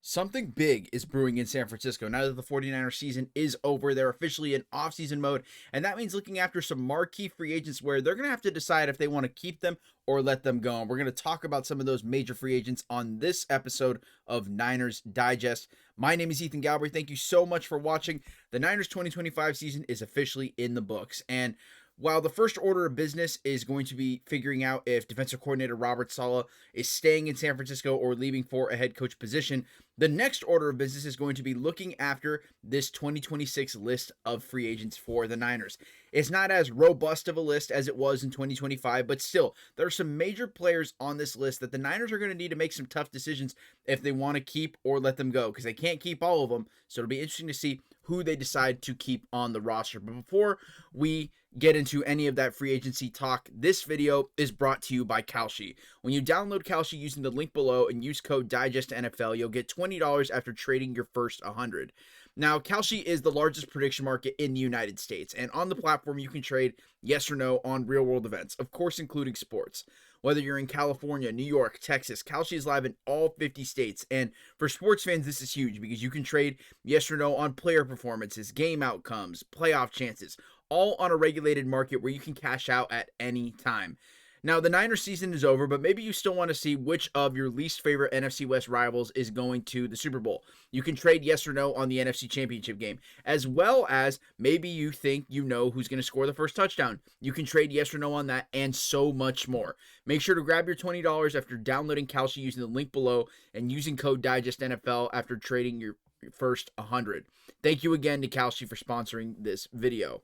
Something big is brewing in San Francisco. Now that the 49ers season is over, they're officially in off-season mode, and that means looking after some marquee free agents where they're going to have to decide if they want to keep them or let them go. And we're going to talk about some of those major free agents on this episode of Niners Digest. My name is Ethan Galbraith. Thank you so much for watching. The Niners 2025 season is officially in the books, and while the first order of business is going to be figuring out if defensive coordinator Robert Saleh is staying in San Francisco or leaving for a head coach position, the next order of business is going to be looking after this 2026 list of free agents for the Niners. It's not as robust of a list as it was in 2025, but still, there are some major players on this list that the Niners are going to need to make some tough decisions if they want to keep or let them go, because they can't keep all of them. So it'll be interesting to see who they decide to keep on the roster. But before we get into any of that free agency talk, this video is brought to you by Kalshi. When you download Kalshi using the link below and use code DIGESTNFL, you'll get $20 after trading your first 100. Now, Kalshi is the largest prediction market in the United States, and on the platform you can trade yes or no on real-world events, of course including sports. Whether you're in California, New York, Texas, Kalshi is live in all 50 states. And for sports fans, this is huge because you can trade yes or no on player performances, game outcomes, playoff chances, all on a regulated market where you can cash out at any time. Now, the Niners season is over, but maybe you still want to see which of your least favorite NFC West rivals is going to the Super Bowl. You can trade yes or no on the NFC Championship game, as well as maybe you think you know who's going to score the first touchdown. You can trade yes or no on that and so much more. Make sure to grab your $20 after downloading Kalshi using the link below and using code DIGESTNFL after trading your first 100. Thank you again to Kalshi for sponsoring this video.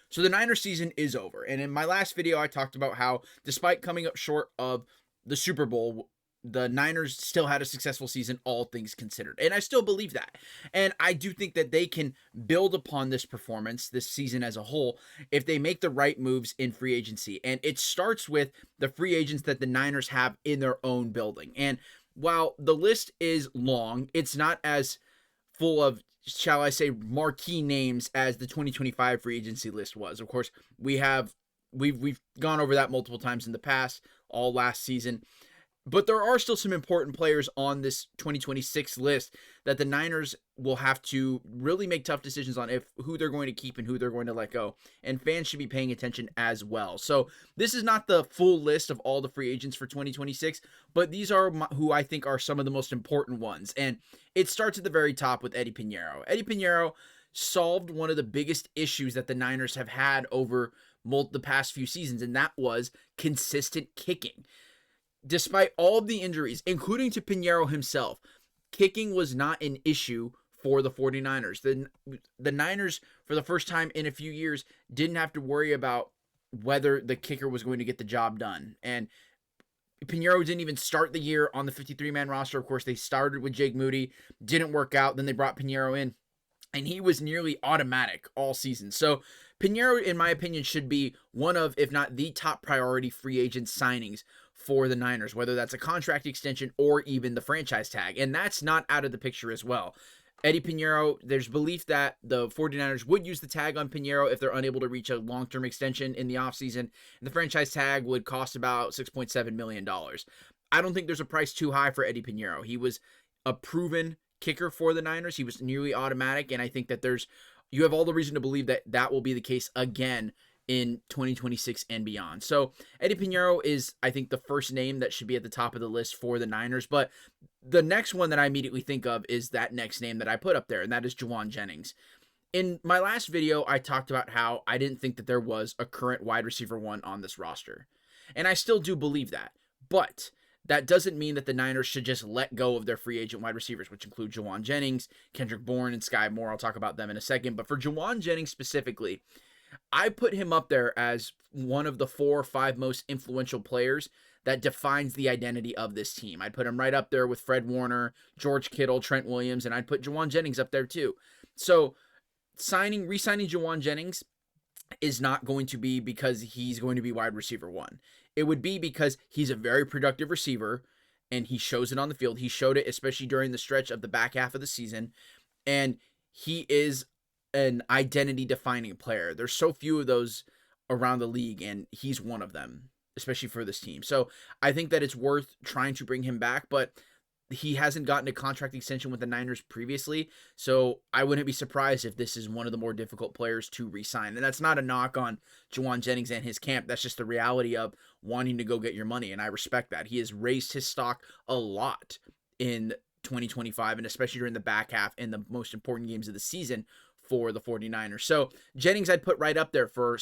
So the Niners season is over, and in my last video I talked about how despite coming up short of the Super Bowl, the Niners still had a successful season, all things considered, and I still believe that. And I do think that they can build upon this performance, this season as a whole, if they make the right moves in free agency, and it starts with the free agents that the Niners have in their own building. And while the list is long, it's not as full of, shall I say, marquee names as the 2025 free agency list was. Of course, we've gone over that multiple times in the past, all last season. But there are still some important players on this 2026 list that the Niners will have to really make tough decisions on who they're going to keep and who they're going to let go. And fans should be paying attention as well. So this is not the full list of all the free agents for 2026, but these are who I think are some of the most important ones. And it starts at the very top with Eddie Piñeiro. Eddie Piñeiro solved one of the biggest issues that the Niners have had over the past few seasons, and that was consistent kicking. Despite all of the injuries, including to Piñeiro himself, kicking was not an issue for the 49ers. The Niners, for the first time in a few years, didn't have to worry about whether the kicker was going to get the job done. And Piñeiro didn't even start the year on the 53-man roster. Of course, they started with Jake Moody, didn't work out. Then they brought Piñeiro in, and he was nearly automatic all season. So Piñeiro, in my opinion, should be one of, if not the top priority free agent signings for the Niners, whether that's a contract extension or even the franchise tag. And that's not out of the picture as well. Eddie Piñeiro, there's belief that the 49ers would use the tag on Piñeiro if they're unable to reach a long-term extension in the offseason. And the franchise tag would cost about $6.7 million. I don't think there's a price too high for Eddie Piñeiro. He was a proven kicker for the Niners. He was nearly automatic, and I think that you have all the reason to believe that that will be the case again in 2026 and beyond. So Eddie Piñeiro is, I think, the first name that should be at the top of the list for the Niners. But the next one that I immediately think of is that next name that I put up there, and that is Jauan Jennings. In my last video, I talked about how I didn't think that there was a current wide receiver one on this roster. And I still do believe that. But that doesn't mean that the Niners should just let go of their free agent wide receivers, which include Jauan Jennings, Kendrick Bourne, and Sky Moore. I'll talk about them in a second. But for Jauan Jennings specifically, I put him up there as one of the 4 or 5 most influential players that defines the identity of this team. I'd put him right up there with Fred Warner, George Kittle, Trent Williams, and I'd put Jauan Jennings up there too. So re-signing Jauan Jennings is not going to be because he's going to be wide receiver one. It would be because he's a very productive receiver, and he shows it on the field. He showed it especially during the stretch of the back half of the season, and he is an identity-defining player. There's so few of those around the league, and he's one of them, especially for this team. So I think that it's worth trying to bring him back, but he hasn't gotten a contract extension with the Niners previously, so I wouldn't be surprised if this is one of the more difficult players to re-sign. And that's not a knock on Juwan Jennings and his camp. That's just the reality of wanting to go get your money, and I respect that. He has raised his stock a lot in 2025, and especially during the back half and the most important games of the season for the 49ers. So Jennings I'd put right up there for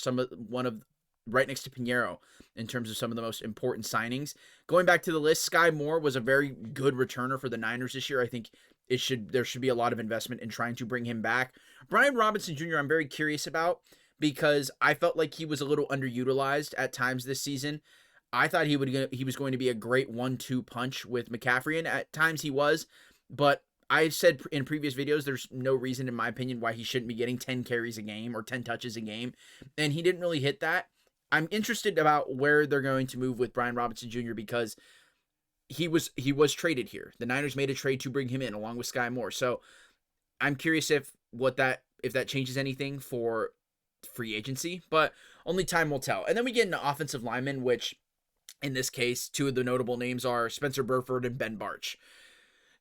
right next to Pinheiro in terms of some of the most important signings. Going back to the list, Sky Moore was a very good returner for the Niners this year. I think there should be a lot of investment in trying to bring him back. Brian Robinson Jr. I'm very curious about because I felt like he was a little underutilized at times this season. I thought he was going to be a great 1-2 punch with McCaffrey, and at times he was, but I've said in previous videos there's no reason, in my opinion, why he shouldn't be getting 10 carries a game or 10 touches a game, and he didn't really hit that. I'm interested about where they're going to move with Brian Robinson Jr. because he was traded here. The Niners made a trade to bring him in along with Sky Moore. So I'm curious if that changes anything for free agency, but only time will tell. And then we get into offensive linemen, which in this case, two of the notable names are Spencer Burford and Ben Bartch.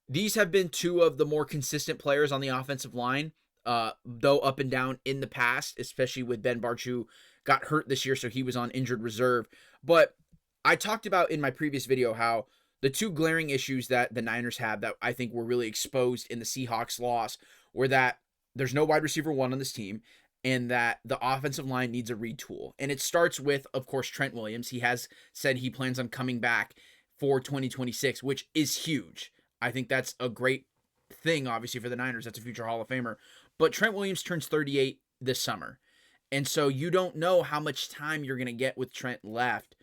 These have been two of the more consistent players on the offensive line, though up and down in the past, especially with Ben Bartch, who got hurt this year, so he was on injured reserve. But I talked about in my previous video how the two glaring issues that the Niners have that I think were really exposed in the Seahawks loss were that there's no wide receiver one on this team and that the offensive line needs a retool. And it starts with, of course, Trent Williams. He has said he plans on coming back for 2026, which is huge. I think that's a great thing, obviously, for the Niners. That's a future Hall of Famer. But Trent Williams turns 38 this summer. And so you don't know how much time you're going to get with Trent left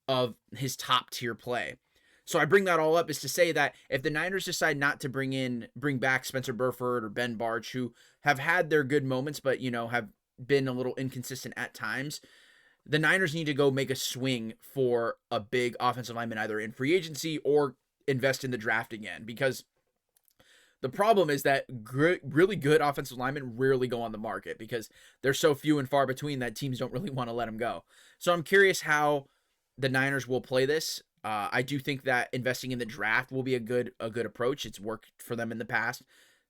of his top tier play. So I bring that all up is to say that if the Niners decide not to bring back Spencer Burford or Ben Bartch, who have had their good moments, but, have been a little inconsistent at times, the Niners need to go make a swing for a big offensive lineman, either in free agency or invest in the draft again, because the problem is that really good offensive linemen rarely go on the market because they're so few and far between that teams don't really want to let them go. So I'm curious how the Niners will play this. I do think that investing in the draft will be a good approach. It's worked for them in the past.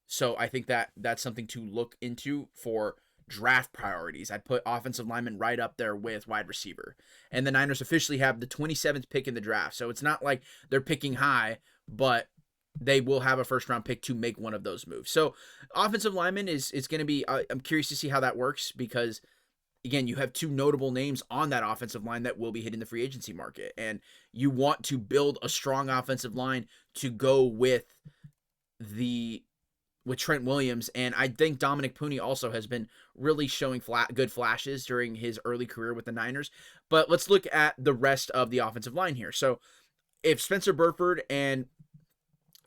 So I think that that's something to look into for draft priorities. I'd put offensive linemen right up there with wide receiver. And the Niners officially have the 27th pick in the draft. So it's not like they're picking high, but they will have a first round pick to make one of those moves. So offensive lineman is going to be, I'm curious to see how that works because, again, you have two notable names on that offensive line that will be hitting the free agency market. And you want to build a strong offensive line to go with Trent Williams. And I think Dominic Pooney also has been really showing good flashes during his early career with the Niners. But let's look at the rest of the offensive line here. So if Spencer Burford and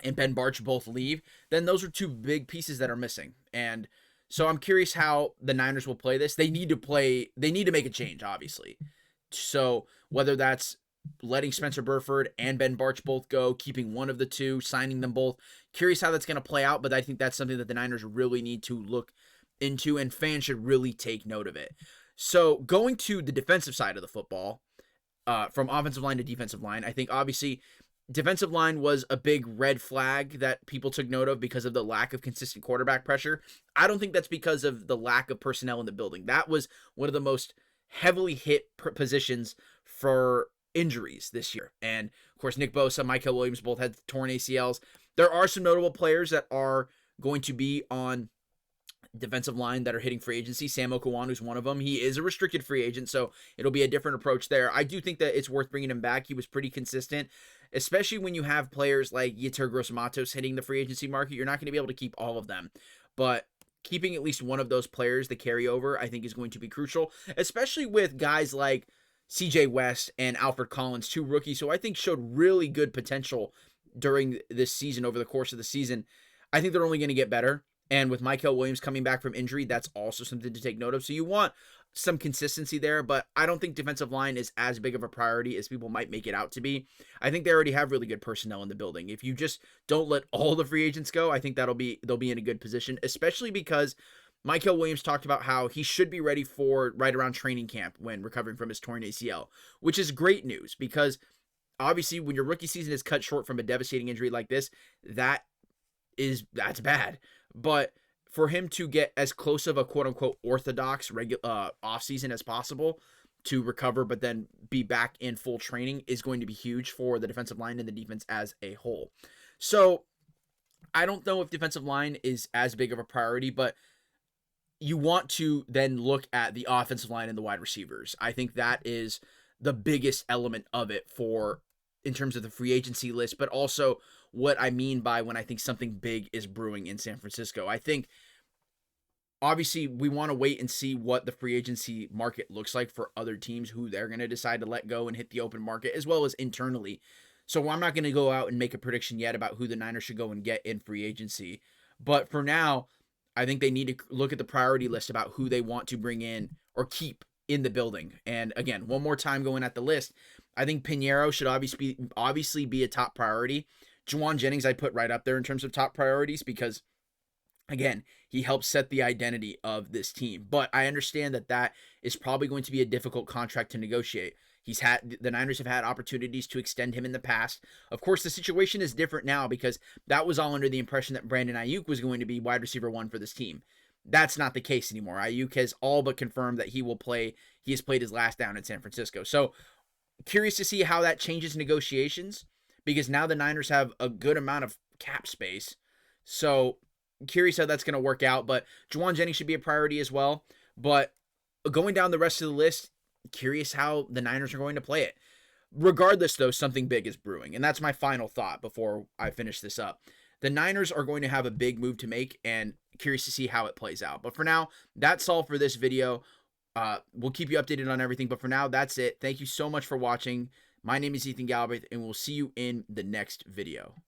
Ben Bartch both leave, then those are two big pieces that are missing. And so I'm curious how the Niners will play this. They need to make a change, obviously. So whether that's letting Spencer Burford and Ben Bartch both go, keeping one of the two, signing them both, curious how that's going to play out, but I think that's something that the Niners really need to look into, and fans should really take note of it. So going to the defensive side of the football, from offensive line to defensive line, I think obviously defensive line was a big red flag that people took note of because of the lack of consistent quarterback pressure. I don't think that's because of the lack of personnel in the building. That was one of the most heavily hit positions for injuries this year. And of course, Nick Bosa, Michael Williams both had torn ACLs. There are some notable players that are going to be on defensive line that are hitting free agency. Sam Okawanu is one of them. He is a restricted free agent, so it'll be a different approach there. I do think that it's worth bringing him back. He was pretty consistent, especially when you have players like Yetur Gross-Matos hitting the free agency market. You're not going to be able to keep all of them, but keeping at least one of those players, the carryover, I think is going to be crucial, especially with guys like CJ West and Alfred Collins, two rookies who I think showed really good potential during this season, over the course of the season. I think they're only going to get better. And with Michael Williams coming back from injury, that's also something to take note of. So you want some consistency there, but I don't think defensive line is as big of a priority as people might make it out to be. I think they already have really good personnel in the building. If you just don't let all the free agents go, I think they'll be in a good position, especially because Michael Williams talked about how he should be ready for right around training camp when recovering from his torn ACL, which is great news because obviously when your rookie season is cut short from a devastating injury like this, that's bad. But for him to get as close of a quote unquote orthodox offseason as possible to recover, but then be back in full training is going to be huge for the defensive line and the defense as a whole. So I don't know if defensive line is as big of a priority, but you want to then look at the offensive line and the wide receivers. I think that is the biggest element of it in terms of the free agency list, but also what I mean by when I think something big is brewing in San Francisco. I think obviously we want to wait and see what the free agency market looks like for other teams, who they're going to decide to let go and hit the open market, as well as internally. So I'm not going to go out and make a prediction yet about who the Niners should go and get in free agency. But for now, I think they need to look at the priority list about who they want to bring in or keep in the building. And again, one more time going at the list, I think Pinheiro should obviously be a top priority. Juwan Jennings I put right up there in terms of top priorities because, again, he helps set the identity of this team. But I understand that is probably going to be a difficult contract to negotiate. The Niners have had opportunities to extend him in the past. Of course, the situation is different now because that was all under the impression that Brandon Ayuk was going to be wide receiver 1 for this team. That's not the case anymore. Ayuk has all but confirmed that he has played his last down in San Francisco. So curious to see how that changes negotiations, because now the Niners have a good amount of cap space. So curious how that's going to work out. But Juwan Jennings should be a priority as well. But going down the rest of the list, curious how the Niners are going to play it. Regardless, though, something big is brewing. And that's my final thought before I finish this up. The Niners are going to have a big move to make, and curious to see how it plays out. But for now, that's all for this video. We'll keep you updated on everything. But for now, that's it. Thank you so much for watching. My name is Ethan Galbraith, and we'll see you in the next video.